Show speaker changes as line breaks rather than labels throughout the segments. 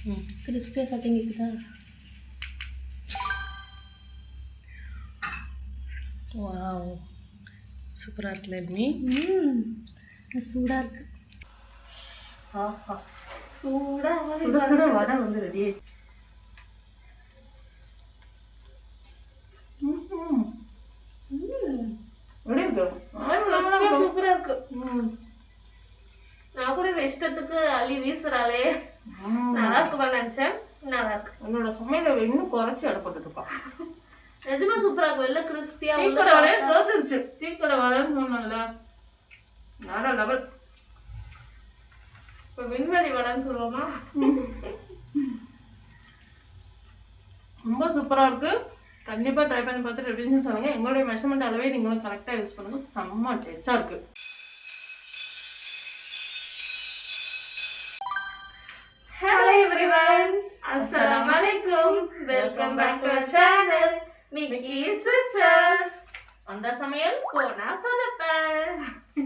கிறிஸ்பியாக சத்தம் கேட்குதா? வாவ், சூப்பராக இருக்குல்ல நீ? சூடாக இருக்கு.
ஆஹா,
சூடாக
சுட சுட வடை வந்து ரெடி.
சூப்பரா இருக்கு. நான் கூட இஷ்டத்துக்கு அள்ளி வீசுறாளே, நல்லா இருக்குமா நினைச்சேன். நல்லா இருக்கு.
என்னோட சமையல இன்னும் குறைச்சி இடப்பட்டுருப்பா.
நிஜமா சூப்பரா இருக்கு. வெள்ள கிறிஸ்பியா
டீக்கடை வடையே தோத்துருச்சு. டீக்கடை வடைன்னு சொன்னல, வேற லெவல்.
இப்ப விண்வெளி வடைன்னு சொல்லுவோமா?
ரொம்ப சூப்பரா இருக்கு. கண்டிப்பா ட்ரை பண்ணி பார்த்துட்டு எப்படின்னு சொல்லுங்க. எங்களுடைய மெஷர்மெண்ட் அளவே நீங்களும் கரெக்டா யூஸ் பண்ணுங்க. செம்ம டேஸ்டா இருக்கு.
Hello everyone, Assalamu alaikum. Welcome back to our channel, Mickey Sisters.
அந்த சமையல்
போனா சொதப்பல்.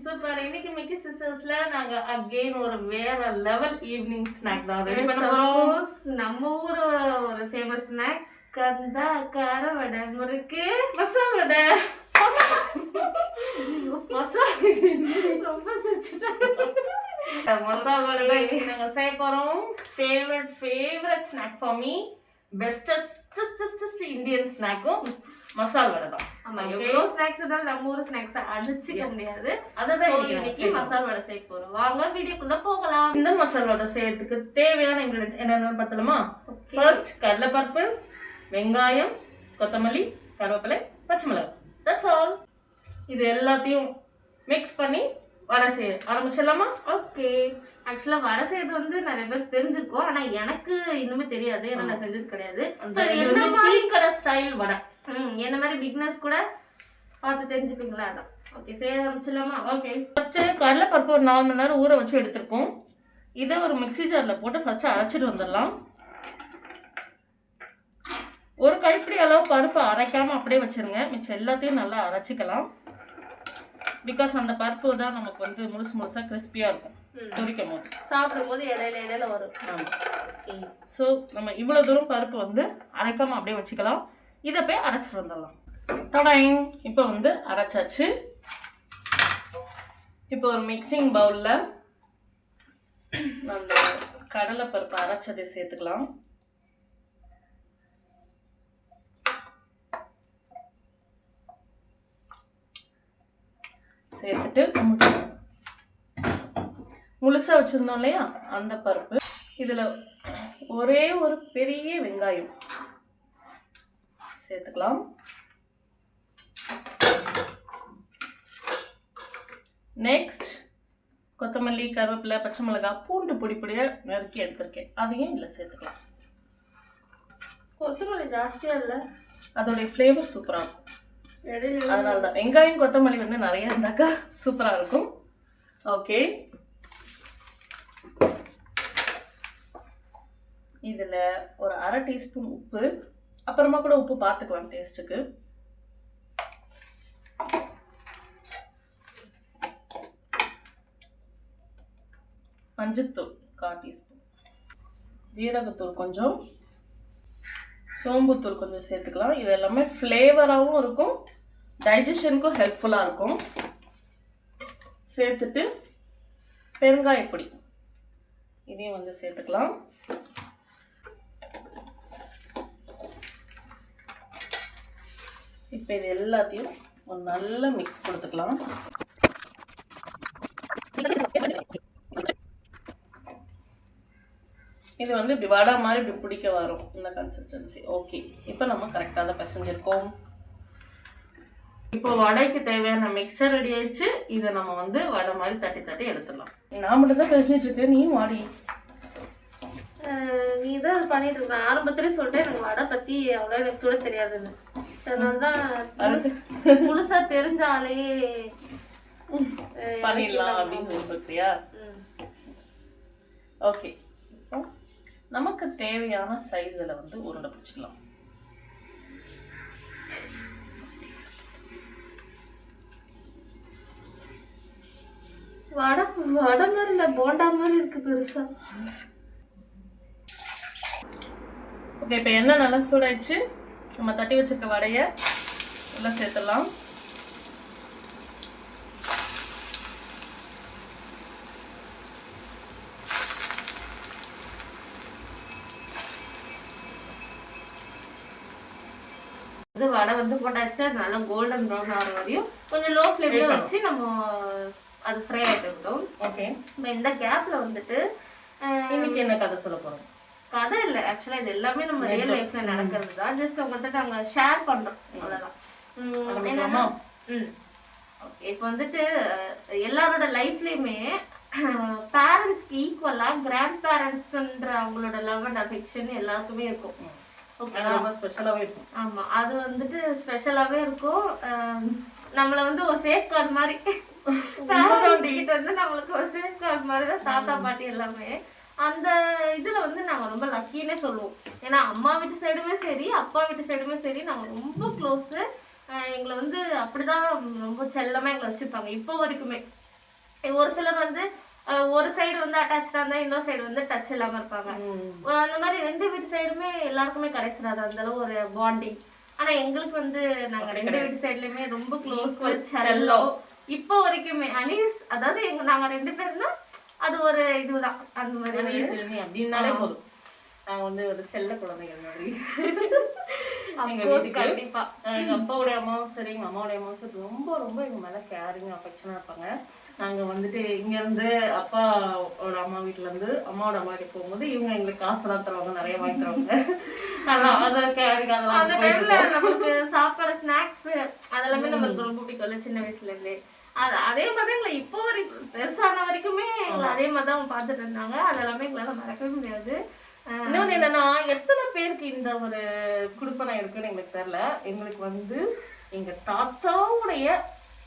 சூப்பர். இன்னைக்கு மிக்கி சிஸ்டர்ஸ்ல நாங்க அகைன் ஒரு வேற லெவல் ஈவினிங் ஸ்நாக் தான் ரெடி பண்ண போறோம்.
நம்ம ஊர் ஒரு ஃபேமஸ் ஸ்நாக்ஸ் கந்தா கார வடை, முறுக்கு,
மசாலா வடை. மசாலா
ரொம்ப சிரிச்சுட்டேன்.
மசாலா வடை தான் இன்னைக்கு நாங்க செய்ய போறோம். Favourite snack for me. Bestest Indian ஸ்நாக்கும் மசாலா வடை தான்.
ஆமா, எவ்வளோ ஸ்நாக்ஸ் இருந்தாலும் நம்ம ஊர் ஸ்நாக்ஸ் அடிச்சுக்க முடியாது.
அதான்
இன்னைக்கு மசாலா வடை செய்ய போறோம். வாங்க வீடியோக்குள்ள போகலாம்.
இந்த மசாலா வடை செய்யறதுக்கு தேவையான இன்கிரிடியன்ஸ் என்னென்னு பார்த்தலாமா? ஃபர்ஸ்ட் கடலைப்பருப்பு, வெங்காயம், கொத்தமல்லி, கருவேப்பிலை, பச்சை மிளகாய். That's all. இது எல்லாத்தையும் மிக்ஸ் பண்ணி வடை செய்ய ஆரம்பிச்சிடலாமா?
ஓகே. ஆக்சுவலா வடை செய்யறது வந்து நிறைய பேர் தெரிஞ்சிருக்கோம், ஆனா எனக்கு இன்னுமே தெரியாது. ஏன்னா நான் செஞ்சது கிடையாது.
கடை ஸ்டைல் வடை.
என்ன மாதிரி பிகினர்ஸ் கூட பார்த்து தெரிஞ்சுப்பீங்களா? அதான். ஓகே, செய்ய ஆரம்பிச்சிடலாமா?
ஓகே. ஃபர்ஸ்ட் கடலைப்பருப்பு ஒரு 4 மணி நேரம் ஊற வச்சு எடுத்திருக்கோம். இதை ஒரு மிக்ஸி ஜார்ல போட்டு ஃபர்ஸ்ட் அரைச்சிட்டு வந்துடலாம். ஒரு கைப்பிடி அளவு பருப்பு அரைக்காம அப்படியே வச்சிருங்க. மிச்சம் எல்லாத்தையும் நல்லா அரைச்சிக்கலாம். பிகாஸ் அந்த பருப்பு தான் நமக்கு வந்து முழுசா கிறிஸ்பியா இருக்கும் பொரிக்கும் போது,
சாப்பிடும் போது இடையில வரும்.
ஆமாம். ஸோ நம்ம இவ்வளோ தூரம் பருப்பு வந்து அரைக்காம அப்படியே வச்சுக்கலாம். இதை போய் அரைச்சிட்டு வந்துடலாம். டடைன். இப்போ வந்து அரைச்சாச்சு. இப்போ ஒரு மிக்சிங் பவுலில் அந்த கடலைப்பருப்பு அரைச்சதை சேர்த்துக்கலாம். சேர்த்துட்டு முழுசா வச்சிருந்தோம் இல்லையா அந்த பருப்பு, இதுல ஒரே ஒரு பெரிய வெங்காயம் சேர்த்துக்கலாம். நெக்ஸ்ட் கொத்தமல்லி, கருவேப்பிலை, பச்சை மிளகாய், பூண்டு பொடியா நறுக்கி எடுத்திருக்கேன், அதையும் இதுல சேர்த்துக்கலாம்.
கொத்தமல்லி ஜாஸ்தியா இல்ல,
அதோடைய ஃப்ளேவர் சூப்பரா இருக்கும். அதனாலதான் வெங்காயம் கொத்தமல்லி வந்து நிறைய இருந்தாக்கா சூப்பரா இருக்கும். ஓகே. இதுல ஒரு 1/2 டீஸ்பூன் உப்பு, அப்புறமா கூட உப்பு பார்த்துக்கலாம் டேஸ்ட்டுக்கு. மஞ்சத்தூள் 1/4 டீஸ்பூன், ஜீரகத்தூள் கொஞ்சம், சோம்புத்தூள் கொஞ்சம் சேர்த்துக்கலாம். இது எல்லாமே ஃப்ளேவராகவும் இருக்கும், டைஜஷனுக்கும் ஹெல்ப்ஃபுல்லாக இருக்கும். சேர்த்துட்டு பெருங்காயப்பொடி இதையும் வந்து சேர்த்துக்கலாம். இப்போ இது எல்லாத்தையும் ஒரு நல்ல மிக்ஸ் கொடுத்துக்கலாம். இது வந்து இப்படி வடை மாதிரி இப்படி பிடிக்க வரும் இந்த கன்சிஸ்டன்சி. ஓகே, இப்போ நம்ம கரெக்டாக தான் பிசைஞ்சிருக்கோம். இப்போ வடைக்கு தேவையான மிக்சர் ரெடி ஆயிடுச்சு. இதை நம்ம வந்து வடை மாதிரி தட்டி எடுத்துடலாம். நான் மட்டும் தான் பேசிட்டு இருக்கேன், நீயும் வாடி.
நீ தான் அது பண்ணிட்டு இருக்க. ஆரம்பத்திலே சொல்லிட்டு எனக்கு வடை பத்தி அவ்வளோ எனக்கு சொல்ல தெரியாதுன்னு. அதனாலதான் முழுசா தெரிஞ்சாலே
பண்ணிடலாம் அப்படின்னு சொல்லியா? ஓகே. நமக்கு தேவையான சைஸ்ல வந்து உருண்டை பிடிச்சிக்கலாம்.
வடை வடை மாதிரி இல்லை, போண்டா மாதிரி இருக்கு பெருசா.
ஓகே, இப்போ எண்ணெய் நல்லா சூடாயிடுச்சு. நம்ம தட்டி வச்சிருக்க வடையை நல்லா சேர்த்துடலாம்.
இது வடை வந்து போட்டாச்சு. அது நல்லா கோல்டன் ப்ரௌன் ஆகிற வரையும் கொஞ்சம் லோ ஃப்ளேம்ல வச்சு நம்ம அது ஃப்ரை ஆகிட்டு இருக்கட்டும்.
ஓகே,
இப்போ இந்த கேப்ல வந்துட்டு
இன்னைக்கு என்ன கதை சொல்ல போறோம்?
கதை இல்லை, ஆக்சுவலா இது எல்லாமே நம்ம ரியல் லைஃப்ல நடக்கிறது தான். ஜஸ்ட் உங்கள்கிட்ட நாங்க ஷேர் பண்றோம், அவ்வளவுதான். என்னன்னா ஓகே, இப்போ வந்துட்டு எல்லாரோட லைஃப்லயுமே பேரண்ட்ஸ்க்கு ஈக்குவலா கிராண்ட் பேரண்ட்ஸ்ன்ற அவங்களோட லவ் அண்ட் அஃபெக்ஷன் எல்லாருக்குமே இருக்கும்.
ரொம்ப ஸ்பெஷலாவே இருக்கும்.
ஆமா, அது வந்துட்டு ஸ்பெஷலாவே இருக்கும். நம்மள வந்து ஒரு சேஃப் கார்டு மாதிரி கிட்ட வந்து நம்மளுக்கு ஒரு சேஃப் கார்டு மாதிரி தான் தாத்தா பாட்டி எல்லாமே. அந்த இதுல வந்து நாங்க ரொம்ப லக்கின்னே சொல்லுவோம். ஏன்னா அம்மா வீட்டு சைடுமே சரி, அப்பா வீட்டு சைடுமே சரி, நாங்க ரொம்ப க்ளோஸ். எங்களை வந்து அப்படிதான் ரொம்ப செல்லமா எங்களை வச்சிருப்பாங்க இப்போ வரைக்குமே. ஒரு சிலர் வந்து ஒரு சைடு வந்து அட்டாச்சா இருந்தா இன்னொரு சைடு வந்து டச் இல்லாம இருப்பாங்க. அந்த மாதிரி ரெண்டு வீட்டு சைடுமே எல்லாருக்குமே கிடைச்சிடாது அந்த அளவு ஒரு பாண்டிங். ஆனா எங்களுக்கு வந்து நாங்க ரெண்டு வீட்டு சைடுலயுமே ரொம்ப க்ளோஸ் செல்லம் இப்போ வரைக்குமே. அனீஸ் அதாவது நாங்க ரெண்டு பேருனா அது ஒரு இதுதான். அந்த மாதிரி
அப்படின்னாலே போதும், நாங்க வந்து ஒரு செல்ல குழந்தைகள் மாதிரி.
கண்டிப்பா
எங்க அப்பாவுடைய அம்மாவும் சரி, எங்க அம்மாவுடைய அம்மாவும் சரி, ரொம்ப ரொம்ப எங்க மேல கேரிங் அஃபெக்ஷனா இருப்பாங்க. நாங்க வந்துட்டு இங்க இருந்து அப்பாவோட அம்மா வீட்டுல இருந்து அம்மாவோட அம்மா வீட்டுக்கு போகும்போது இவங்க எங்களுக்கு காசுலாம் தருவாங்க, நிறைய வாங்கி தருவாங்க.
அந்த டைம்ல நமக்கு சாப்பாடு ஸ்நாக்ஸ் அதெல்லாமே நம்மளுக்கு ரொம்ப பிடிக்கும்ல சின்ன வயசுல இருந்தே. அதே மாதிரி எங்களை இப்போ வரைக்கும் பெருசான வரைக்குமே எங்களை அதே மாதிரி தான் பார்த்துட்டு இருந்தாங்க. அதெல்லாமே எங்களால மறக்கவே முடியாது.
இன்னொன்னு என்னன்னா, எத்தனை பேருக்கு இந்த ஒரு குடுப்பனை இருக்குன்னு எங்களுக்கு தெரியல. எங்களுக்கு வந்து எங்க தாத்தாவுடைய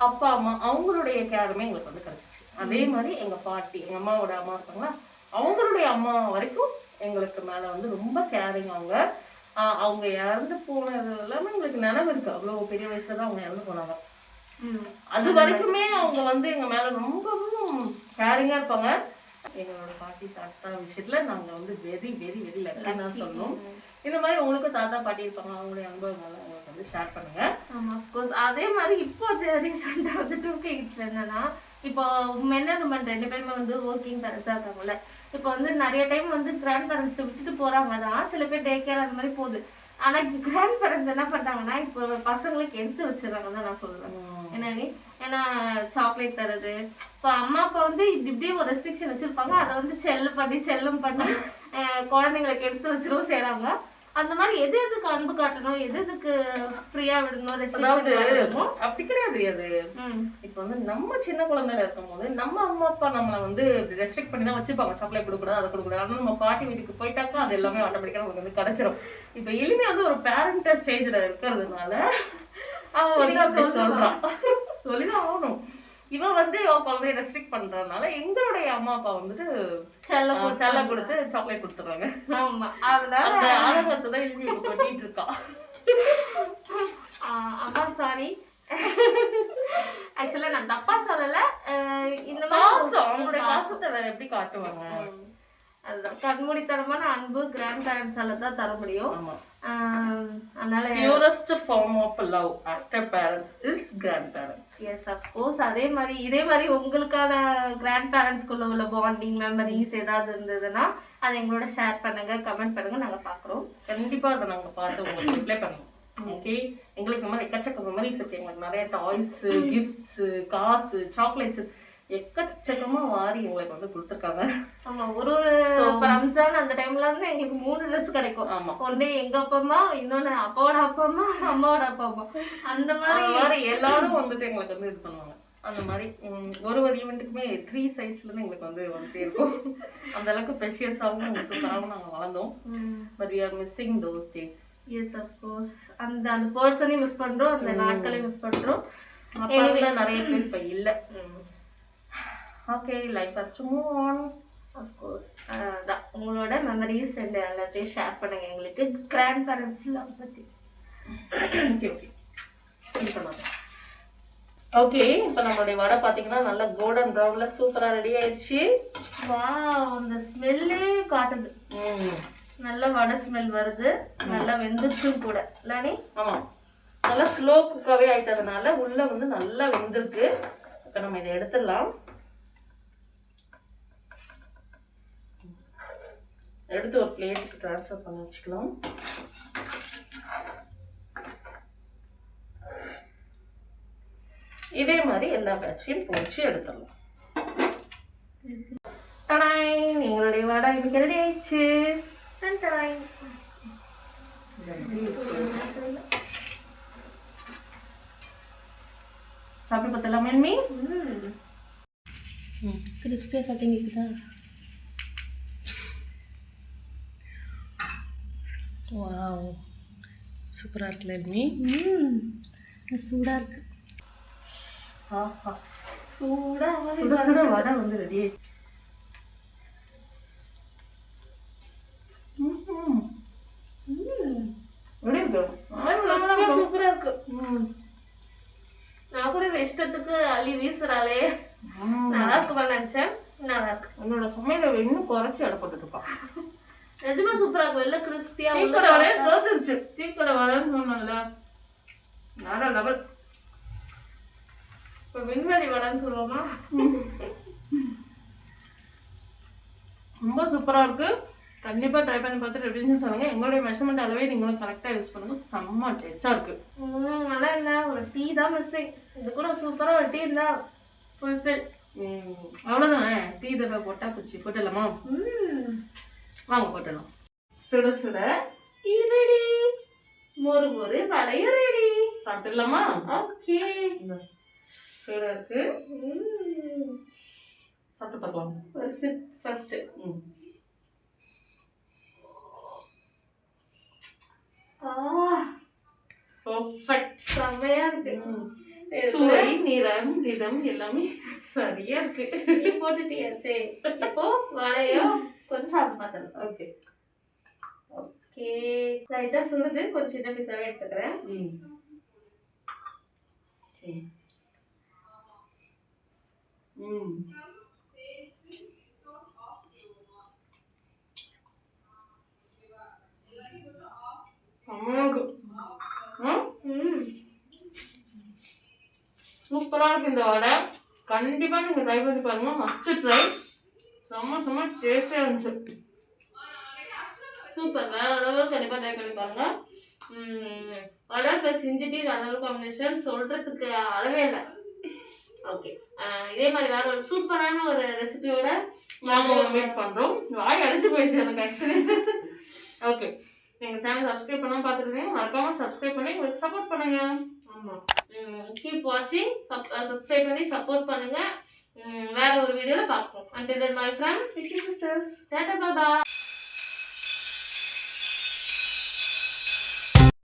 அப்பா அம்மா அவங்களுடைய கேருமே எங்களுக்கு வந்து கிடைச்சிச்சு. அதே மாதிரி எங்க பாட்டி, எங்க அம்மாவோட அம்மா இருக்காங்களா, அவங்களுடைய அம்மா வரைக்கும் எங்களுக்கு மேல வந்து ரொம்ப கேரிங். அவங்க இறந்து போனது எல்லாமே எங்களுக்கு நினைவு இருக்கு. அவ்வளவு பெரிய வயசுல தான் அவங்க இறந்து போனாங்க. அது வரைக்குமே அவங்க வந்து எங்க மேல ரொம்பவும் கேரிங்கா இருப்பாங்க. எங்களோட பாட்டி தாத்தா விஷயத்துல நாங்க வந்து வெரி வெரி வெரி லக்கின்னு தான் சொல்லணும். இந்த மாதிரி உங்களுக்கு தாத்தா பாட்டி இருப்பாங்க, அவங்களுடைய அனுபவங்கள் உங்களுக்கு வந்து ஷேர் பண்ணுங்க.
ஆமா, அஃப்கோர்ஸ். அதே மாதிரி இப்போ ரீசெண்டா வந்து 2K கிட்ஸ்ல என்னன்னா, இப்போ மென் அண்ட் உமன் ரெண்டு பேருமே வந்து ஒர்க்கிங் பேரண்ட்ஸா இருக்காங்கல்ல. இப்போ வந்து நிறைய டைம் வந்து கிராண்ட் பேரண்ட்ஸ் விட்டுட்டு போறாங்க தான், சில பேர் டே கேர் அந்த மாதிரி போகுது. ஆனா கிராண்ட் பேரண்ட்ஸ் என்ன பண்றாங்கன்னா, இப்போ பசங்களுக்கு எடுத்து வச்சிடறாங்கன்னு தான் நான் சொல்லுவேன். ஏன்னா சாக்லேட் தரது. இப்போ அம்மா அப்பா வந்து இப்படியே ஒரு ரெஸ்ட்ரிக்ஷன் வச்சிருப்பாங்க, அதை வந்து செல்லம் பண்ணி குழந்தைங்களுக்கு எடுத்து வச்சிடவும் செய்யறாங்க. அந்த மாதிரி எது எதுக்கு அன்பு காட்டணும், எது எதுக்கு ஃப்ரீயா விடணும்,
அப்படி கிடையாது. அது இப்ப வந்து நம்ம சின்ன குழந்தைல இருக்கும் போது நம்ம அம்மா அப்பா நம்மள வந்து ரெஸ்ட்ரிக்ட் பண்ணி தான் வச்சிருப்பாங்க. சாக்லேட் கொடுக்கூடாது, அதை கொடுக்கூடாது. ஆனா நம்ம பாட்டி வீட்டுக்கு போயிட்டாக்கா அது எல்லாமே ஆட்டோமேட்டிக்கா நமக்கு வந்து கிடைச்சிரும். இப்ப எளிமையா வந்து ஒரு பேரண்ட் ஸ்டேஜ்ல இருக்கிறதுனால அவன் வந்து சொல்றான், சொல்லிதான் ஆகணும். இவன் வந்து குழந்தைய ரெஸ்ட்ரிக்ட் பண்றதுனால எங்களுடைய அம்மா அப்பா வந்துட்டு செல்ல கொடுத்து சாக்லேட் கொடுத்துறாங்க. அந்த ஆதங்கத்தை தான் எழுதி கொட்டிட்டு இருக்கா.
அம்மா சாரி, ஆக்சுவலா நான் தப்பா சொல்லல. இந்த மாதிரி
அவங்களுடைய பாசத்தை வேற எப்படி காட்டுவாங்க?
அதுதான் கண்மூடித்தனமான அன்பு கிராண்ட் பேரண்ட்ஸால தான் தர முடியும். அதனால
purest form of love after parents is grandparents.
Yes, of course. இதே மாதிரி உங்களுக்கான கிராண்ட் பேரண்ட்ஸ்க்குள்ள உள்ள பாண்டிங் மெமரிஸ் ஏதாவது இருந்ததுன்னா அதை எங்களோட ஷேர் பண்ணுங்க, கமெண்ட் பண்ணுங்க, நாங்க பாக்குறோம்.
கண்டிப்பா அதை நாங்க பார்த்து உங்களுக்கு ரிப்ளை பண்ணுவோம். ஓகே, எங்களுக்கு இந்த மாதிரி எக்கச்சக்க மெமரிஸ் இருக்கு. எங்களுக்கு நிறைய டாய்ஸ், கிஃப்ட்ஸ், காசு, சாக்லேட்ஸ் எக்கச்சக்கமா வாரி எங்களுக்கு வந்து கொடுத்துருக்காங்க.
ஆமா, ஒரு ரம்ஜான் அந்த டைம்ல இருந்து எங்களுக்கு 3 ட்ரெஸ் கிடைக்கும்.
ஆமா,
ஒண்ணு எங்க அப்பா அம்மா, இன்னொன்னு அப்பாவோட அப்பா அம்மா, அம்மாவோட அப்பா அம்மா. அந்த மாதிரி
எல்லாரும் வந்துட்டு எங்களுக்கு வந்து இது பண்ணுவாங்க. அந்த மாதிரி ஒரு ஈவெண்ட்டுக்குமே 3 சைட்ஸ்ல இருந்து எங்களுக்கு வந்து வந்துட்டே இருக்கும். அந்த அளவுக்கு ப்ரெஷியஸாகவும் சூப்பராகவும் நாங்க வளர்ந்தோம். But we are missing those days.
Yes, of course. அந்த பர்சனையும் மிஸ் பண்றோம், அந்த நாட்களையும் மிஸ் பண்றோம்.
அப்ப நிறைய பேர் இப்ப இல்ல. Okay, life has to move on.
Of course. உங்களோட மெமரிஸ் எல்லாத்தையும் ஷேர் பண்ணுங்க எங்களுக்கு கிராண்ட் பேரண்ட்ஸ்ல பத்தி.
ஓகே, இப்போ நம்மளுடைய வடை பாத்தீங்கன்னா நல்லா கோல்டன் ப்ரௌன்ல சூப்பரா ரெடி ஆயிடுச்சு.
வாவ், அந்த ஸ்மெல்லே காட்டுது. நல்ல வடை ஸ்மெல் வருது, நல்லா வெந்துருச்சும் கூட இல்லனி?
ஆமாம், நல்லா ஸ்லோ குக்காகவே ஆயிட்டதுனால உள்ள வந்து நல்லா வெந்திருக்கு. இப்போ நம்ம இதை எடுத்துடலாம். எடுத்து ஒரு பிளேட்டுக்கு ட்ரான்ஸ்ஃபர் பண்ணி வச்சுக்கலாம். இதே மாதிரி எல்லா பேட்சையும் பொரிச்சு எடுத்துடலாம். டடாய், எங்களுடைய வடை இன்னைக்கு ரெடி ஆயிடுச்சு. சாப்பிட்டு பார்த்தலாம் மேன்மி.
கிறிஸ்பியாக சத்தம் கேட்குதா?
வாவ், சூப்பராக இருக்குல்ல எல்மி?
சூடாக இருக்கு.
ஆஹா,
சூடாக
சுட சுட வடை வந்து ரெடி ஆயிடுச்சு.
சூப்பரா இருக்கு. நான் கூட இஷ்டத்துக்கு அள்ளி வீசுறாளே, நல்லா இருக்குமா நினைச்சேன். நல்லா இருக்கு.
உன்னோட சமையல இன்னும் குறைச்சி இடப்பட்டு இருப்பான்.
நிஜமா சூப்பரா இருக்கும். எல்லாம் கிறிஸ்பியா
டீக்கடை வடையை தோத்துருச்சு. டீக்கடை வடைன்னு சொன்னல, வேற லெவல்.
இப்போ விண்வெளி வடைன்னு சொல்லுவோமா?
ரொம்ப சூப்பரா இருக்கு. கண்டிப்பா ட்ரை பண்ணி பார்த்துட்டு எப்படின்னு சொல்லுங்க. எங்களுடைய மெஷர்மெண்ட் அளவே நீங்களும் கரெக்டா யூஸ் பண்ணுங்க. செம்ம டேஸ்டா இருக்கு.
நல்லா இல்லை, ஒரு டீ தான் மிஸ்ஸிங். இது கூட சூப்பரா ஒரு டீ இருந்தா ஃபுல்ஃபில்.
அவ்வளோதானே, டீ தடவை போட்டா குச்சி போட்டுடலாமா? வாங்க போட்டுடலாம். சுட சுட
டீ ரெடி, மொறு மொறு வடையும் ரெடி.
சாப்பிட்டுடலாமா?
ஓகே,
சூடா இருக்கு. சாப்பிட்டு பார்க்கலாம்.
ஒரு சிப் ஃபர்ஸ்ட்.
பர்ஃபெக்ட்,
செம்மையா இருக்கு.
சுவை, நிறம், நிறம் எல்லாமே சரியா இருக்கு.
டீ போட்டுட்டியாச்சே, இப்போ வடையும் கொஞ்சம் சாப்பிட்டு பார்த்தலாம்.
ஓகே
ஓகே, லைட்டா சுடுது, கொஞ்சம் சின்ன பீஸாவே எடுத்துக்கிறேன்.
சூப்பரா இருக்கு இந்த வடை. கண்டிப்பா நீங்க ட்ரை பண்ணி பாருங்க. Must try. செம்ம செம்ம டேஸ்டியா இருந்துச்சு.
சூப்பர், வேற அளவுக்கு கண்டிப்பா ட்ரை பண்ணி பாருங்க. வடை ப்ளஸ் இஞ்சி டீ நல்ல காம்பினேஷன், சொல்றதுக்கு அளவே இல்லை. ஓகே, இதே மாதிரி வேற ஒரு சூப்பரான ஒரு ரெசிபியோட
நாங்க மீட் பண்றோம். வாய் அடைச்சு போயிடுச்சு எனக்கு ஆக்சுவலி. ஓகே, எங்க சேனல் சப்ஸ்கிரைப் பண்ணாம பார்த்துருக்கீங்க, மறக்காம சப்ஸ்கிரைப் பண்ணி உங்களுக்கு சப்போர்ட் பண்ணுங்க.
ஆமா, கீப் வாட்சிங், சப்ஸ்கிரைப் பண்ணி சப்போர்ட் பண்ணுங்க. வேற ஒரு வீடியோல பார்ப்போம். Until then, my friend,
sisters,
Tata, bye.